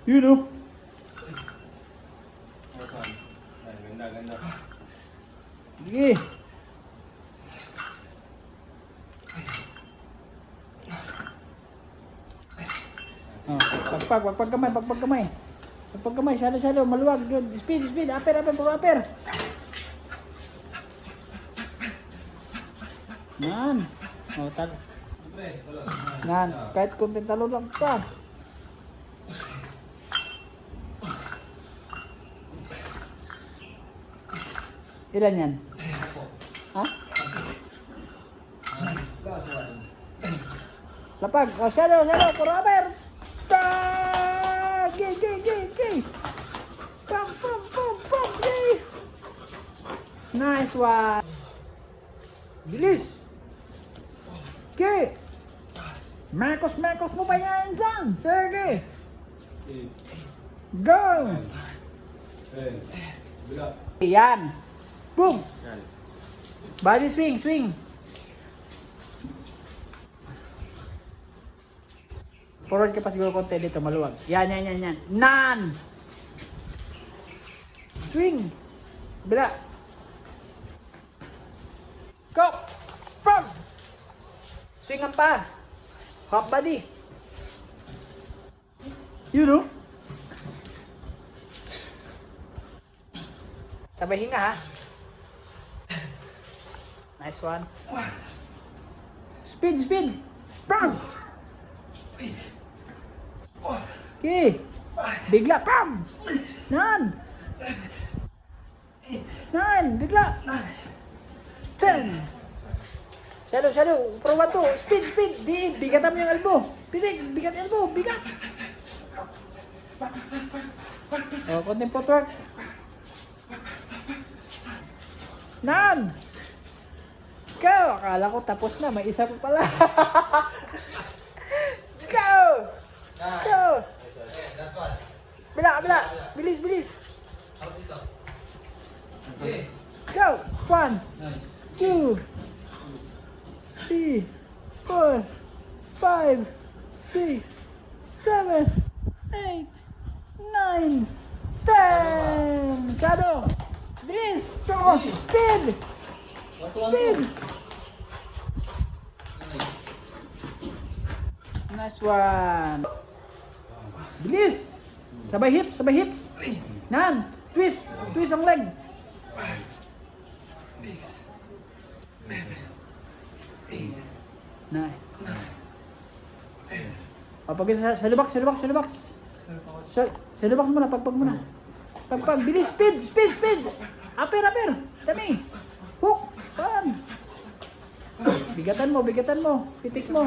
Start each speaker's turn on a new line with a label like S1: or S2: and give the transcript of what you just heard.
S1: Yun o.
S2: Ganda.
S1: Sige. Oh, pagpag kamay. Pagpag kamay, salo, maluwag. Speed. Upper, puro upper. Yan. Oh, yan, kahit konti talo lang pa. Ilan yan? Ha? Lapag. Oh, salo, puro upper. Gay. Pam, gay. Nice one. Bilis. Okay. Mekos mo pa yan dyan. Sige. Go. Yan. Boom. Body swing. Forward ka pa siguro konti dito, maluwag. Yan. Nan. Swing. Bila. Go. Pam. Swing ang pa. Hop body. You know? Sabay hinga ha. Nice one. Speed. Pam. Okay. Bigla. Pam. Nan. Bigla. 10. Shadow. Pro 1, 2. Speed. Di. Bigatan mo yung elbow. Bigat elbow. Bigat. Oh, konting footwork. Nan. Go. Akala ko tapos na. May isa pa pala. Go.
S2: Last one.
S1: Bila. Bilis. Go. 1, 2, 3, 4, 5, 6, 7, 8, 9, 10. Shadow. Bilis. Speed. Nice one. Bilis. Sabay hips. Nan. Twist ang leg. Nah. Pag sa lubak. Sa lubak muna, pagpag muna. Pagpag, bilis, speed. Upper. Dami. Hook. Saan? Bigatan mo. Pitik mo.